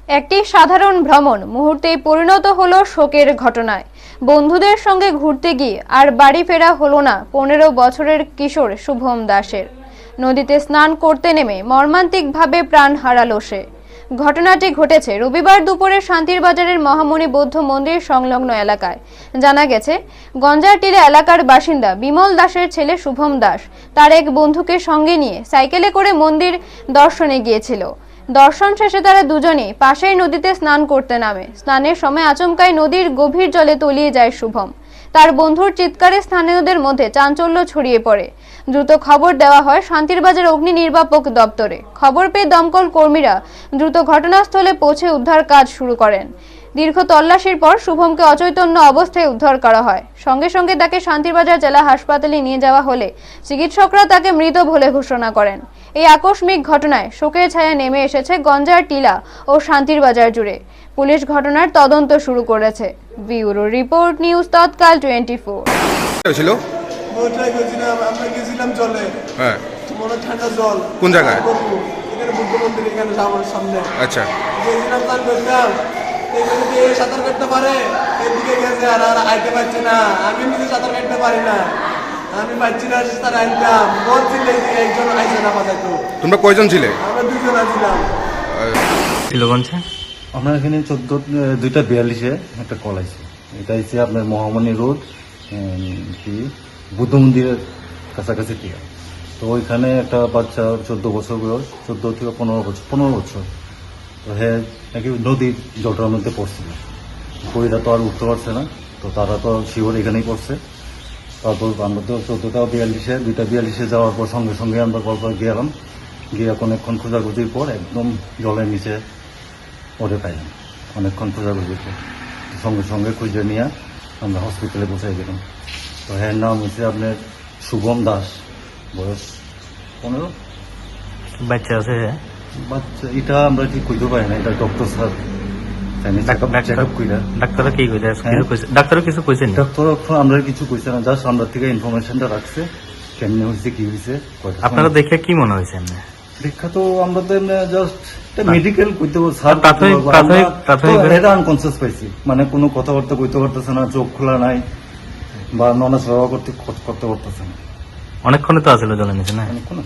একটি সাধারণ ভ্রমণ মুহূর্তেই পরিণত হলো শোকের ঘটনায়। বন্ধুদের সঙ্গে ঘুরতে গিয়ে আর বাড়ি ফেরা হলো না 15 বছরের কিশোর শুভম দাসের। নদীতে স্নান করতে নেমে মর্মান্তিকভাবে প্রাণ হারালো সে। ঘটনাটি ঘটেছে রবিবার দুপুরে শান্তির বাজারের মহামণি বৌদ্ধ মন্দির সংলগ্ন এলাকায়। জানা গেছে, গঞ্জারটিলা এলাকার বাসিন্দা বিমল দাসের ছেলে শুভম দাস তার এক বন্ধুকে সঙ্গে নিয়ে সাইকেলে করে মন্দির দর্শনে গিয়েছিল। দর্শন শেষে তারা দুজনেই পাশেই নদীতে স্নান করতে নামে। স্নানের সময় আচমকাই নদীর গভীর জলে তলিয়ে যায় শুভম। তার বন্ধুর চিৎকারে স্থানীয়দের মধ্যে চাঞ্চল্য ছড়িয়ে পড়ে। দ্রুত খবর দেওয়া হয় শান্তির বাজার অগ্নি নির্বাপক দপ্তরে। খবর পেয়ে দমকল কর্মীরা দ্রুত ঘটনাস্থলে পৌঁছে উদ্ধার কাজ শুরু করেন। দীর্ঘ তল্লাশির পর শুভমকে অচৈতন্য অবস্থায় উদ্ধার করা হয়। সঙ্গে সঙ্গে তাকে শান্তিরবাজার জেলা হাসপাতালে নিয়ে যাওয়া হলে চিকিৎসকরা তাকে মৃত বলে ঘোষণা করেন। এই আকস্মিক ঘটনায় শোকের ছায়া নেমে এসেছে গঞ্জারটিলা ও শান্তির বাজার জুড়ে। পুলিশ ঘটনার তদন্ত শুরু করেছে। ব্যুরো রিপোর্ট, নিউজ তৎকাল 24। হয়েছিল আমরা গেছিলাম জলে। হ্যাঁ, মনে ঠান্ডা জল। কোন জায়গায়? এখানে বুদ্ধ মন্দির, এখানে আমার সামনে। আচ্ছা, গেছিলাম স্নান করতাম, এদিকে সাঁতার কাটতে পারে, এদিকে গেছে আর আর আইতে পারছে না। আমি নিজে সাঁতার কাটতে পারি না, আমি পারছি না সাঁতার আনতাম। বলছি একজন আইসে না পাতা। তো তোমরা কয়জন ছিলে? আমরা দুজন আছিলাম। আমরা এখানে 2:42-এ একটা কল আছে। এটা হচ্ছে আপনার মহামণি রোড কি বুদ্ধ মন্দিরের কাছাকাছি থেকে। তো ওইখানে একটা বাচ্চা 14 বছর বয়স, 14 থেকে 15 বছর। তো হ্যাঁ, নাকি নদীর জলটার মধ্যে পড়ছিল। পরিরা তো আর উঠতে পারছে না, তো তারা তো শিওর এখানেই পড়ছে। তারপর আমরা তো 2:42-এ যাওয়ার পর সঙ্গে সঙ্গে আমরা কল গেলাম, গিয়ে অনেকক্ষণ খোঁজাখুঁজির পর একদম জলের নিচে ওরে পাইলাম। অনেকক্ষণ খোঁজাখুঁজির পর সঙ্গে সঙ্গে খুঁজে নিয়ে আমরা হসপিটালে পৌঁছাই গেলাম। তো হ্যাঁ, নাম হচ্ছে আপনার শুভম দাস, বয়স 15। বাচ্চা আছে? বাচ্চা এটা আমরা ঠিক কইতে পারি না, এটা ডক্টর স্যার ডাক্তার কি কইছে? ডাক্তার কিছু কইছেন? ডাক্তার আমরা কিছু কইছে না, জাস্ট আমরা থেকে ইনফরমেশনটা রাখছে কেমনে হয়েছে কি হয়েছে। আপনারা দেখে কি মনে হয়েছে? দেখা তো আমরা তো জাস্ট মেডিকেল করতে আনকনসিয়াস পাইছি, মানে কোনো কথাবার্তা কইতে পারতেছে না, চোখ খোলা নাই বা ননাস করতে পারতেছে না। অনেকক্ষণ তো আসলে জলে নিচে না? অনেকক্ষণ